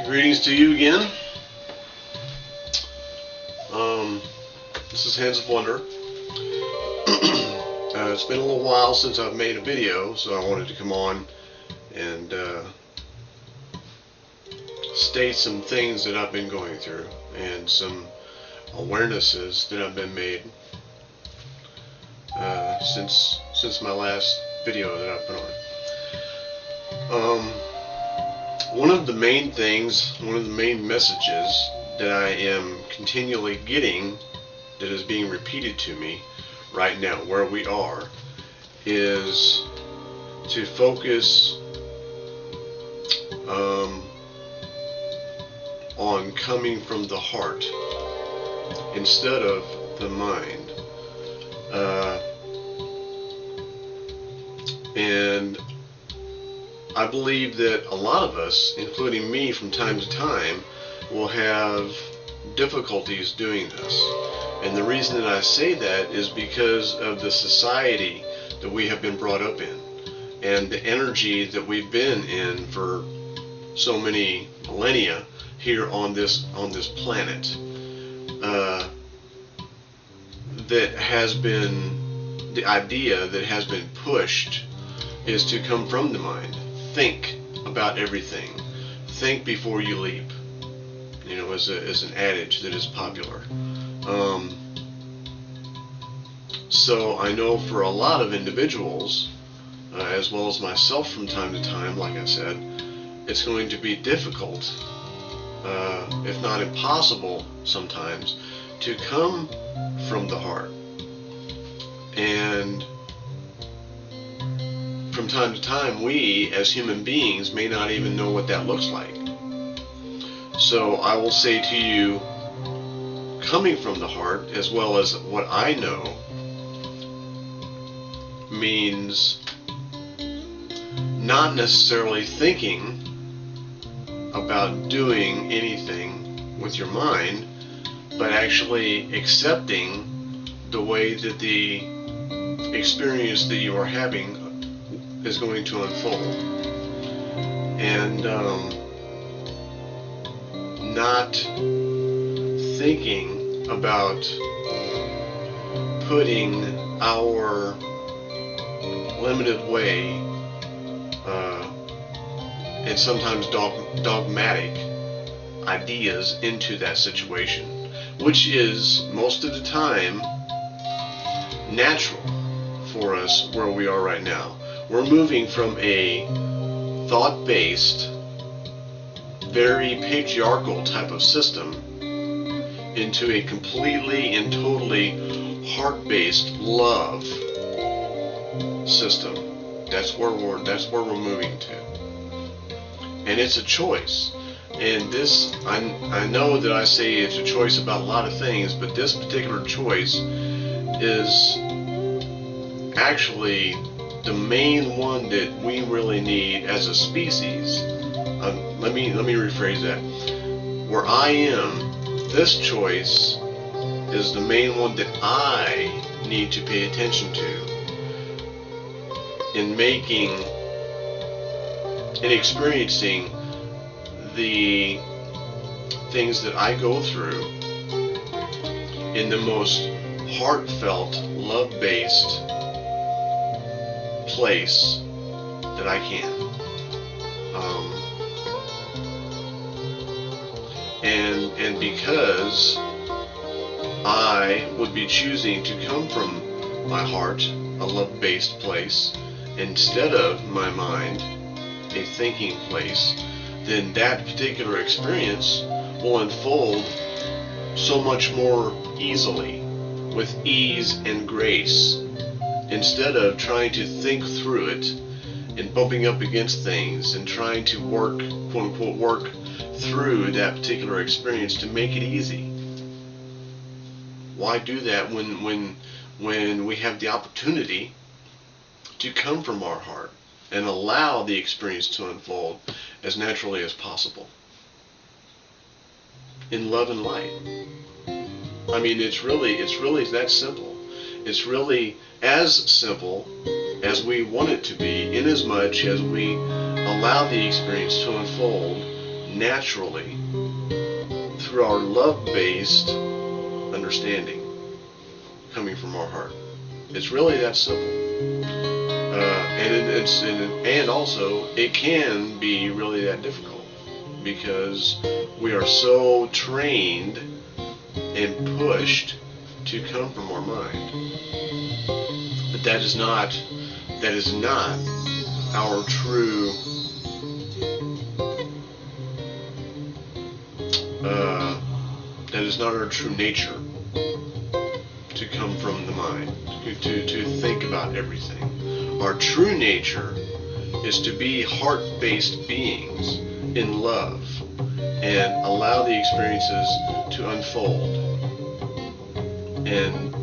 Greetings to you again. This is Hands of Wonder. It's been a little while since I've made a video, so I wanted to come on and state some things that I've been going through and some awarenesses that have been made since my last video that I put on. One of the main things, one of the main messages that I am continually getting that is being repeated to me right now where we are is to focus on coming from the heart instead of the mind. And I believe that a lot of us, including me from time to time, will have difficulties doing this. And the reason that I say that is because of the society that we have been brought up in and the energy that we've been in for so many millennia here on this planet. That has been the idea that has been pushed is to come from the mind. Think about everything. Think before you leap. You know, as an adage that is popular. So I know for a lot of individuals, as well as myself from time to time, like I said, it's going to be difficult, if not impossible sometimes, to come from the heart. And from time to time, we as human beings may not even know what that looks like. So I will say to you, coming from the heart, as well as what I know, means not necessarily thinking about doing anything with your mind, but actually accepting the way that the experience that you are having is going to unfold, and not thinking about putting our limited way and sometimes dogmatic ideas into that situation, which is most of the time natural for us where we are right now. We're moving from a thought-based, very patriarchal type of system into a completely and totally heart-based love system. That's where we're moving to, and it's a choice. And this, I know that I say it's a choice about a lot of things, but this particular choice is actually the main one that we really need as a species. Let me rephrase that. Where I am, this choice is the main one that I need to pay attention to in making and experiencing the things that I go through in the most heartfelt, love-based place that I can. And because I would be choosing to come from my heart, a love-based place, instead of my mind, a thinking place, then that particular experience will unfold so much more easily, with ease and grace, instead of trying to think through it and bumping up against things and trying to work, quote unquote, work through that particular experience to make it easy. Why do that when we have the opportunity to come from our heart and allow the experience to unfold as naturally as possible in love and light? I mean, it's really that simple. It's really as simple as we want it to be, in as much as we allow the experience to unfold naturally through our love-based understanding coming from our heart. It's really that simple. And also it can be really that difficult because we are so trained and pushed to come from our mind. But that is not our true that is not our true nature, to come from the mind, to think about everything. Our true nature is to be heart-based beings in love and allow the experiences to unfold and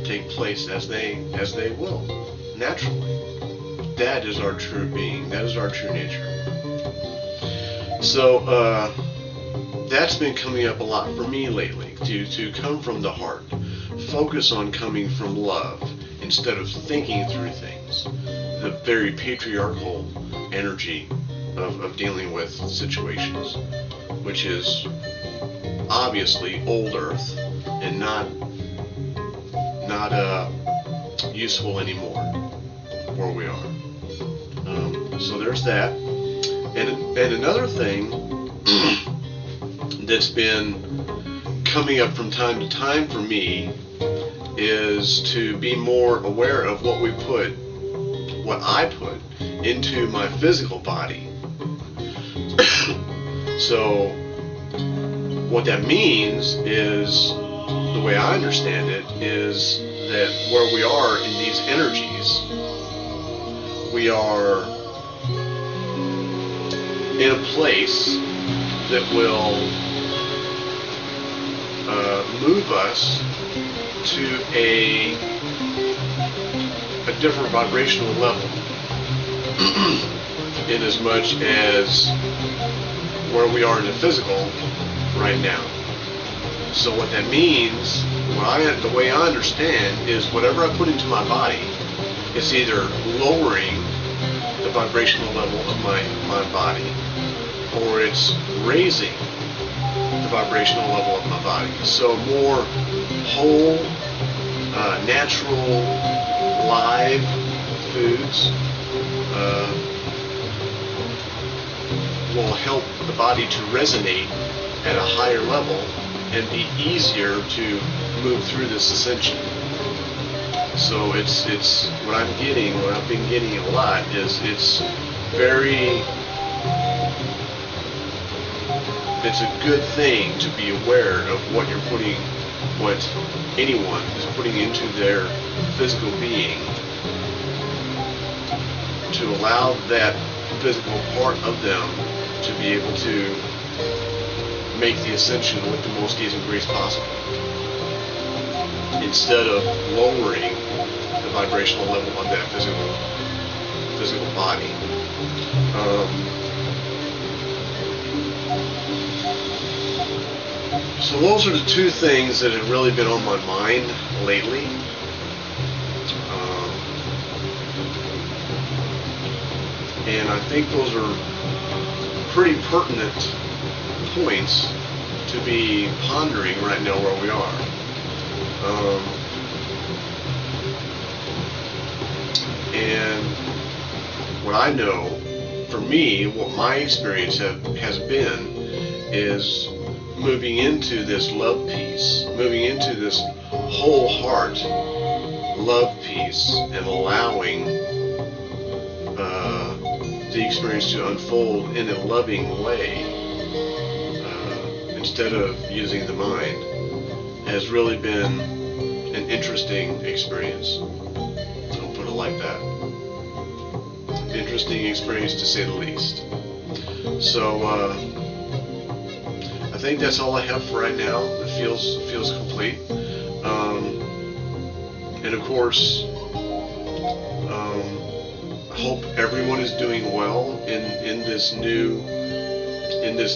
take place as they will, naturally. That is our true being. That is our true nature. So that's been coming up a lot for me lately, to come from the heart. Focus on coming from love instead of thinking through things. The very patriarchal energy of dealing with situations, which is obviously old earth and not useful anymore where we are. So there's that. And another thing that's been coming up from time to time for me is to be more aware of what I put into my physical body. So what that means is, the way I understand it, is that where we are in these energies, we are in a place that will move us to a different vibrational level, in as much as where we are in the physical right now. So what that means, the way I understand, is whatever I put into my body, it's either lowering the vibrational level of my body, or it's raising the vibrational level of my body. So more whole, natural, live foods will help the body to resonate at a higher level and be easier to move through this ascension. So it's what I've been getting a lot is it's a good thing to be aware of what anyone is putting into their physical being, to allow that physical part of them to be able to make the ascension with the most ease and grace possible, instead of lowering the vibrational level of that physical body. So those are the two things that have really been on my mind lately. And I think those are pretty pertinent points to be pondering right now where we are. And what I know, for me, what my experience has been, is moving into this love piece, moving into this whole heart love piece, and allowing the experience to unfold in a loving way, instead of using the mind, has really been an interesting experience. I'll put it like that. Interesting experience, to say the least. So I think that's all I have for right now. It feels complete. And of course, I hope everyone is doing well in this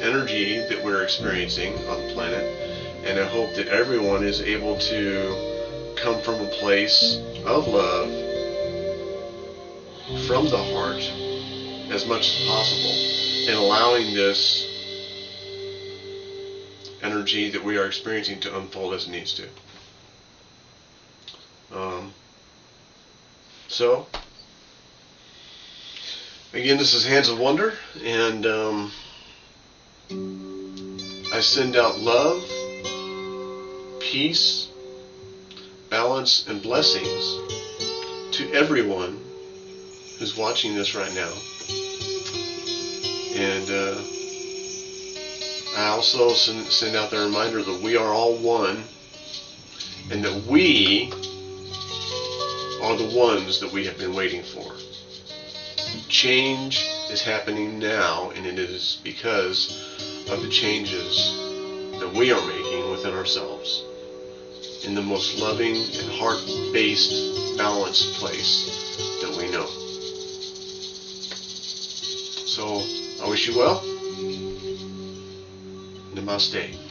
energy that we're experiencing on the planet, and I hope that everyone is able to come from a place of love, from the heart, as much as possible, and allowing this energy that we are experiencing to unfold as it needs to. So, again, this is Hands of Wonder, and I send out love, peace, balance, and blessings to everyone who's watching this right now. And I also send out the reminder that we are all one, and that we are the ones that we have been waiting for. Change is happening now, and it is because of the changes that we are making within ourselves in the most loving and heart-based, balanced place that we know. So, I wish you well. Namaste.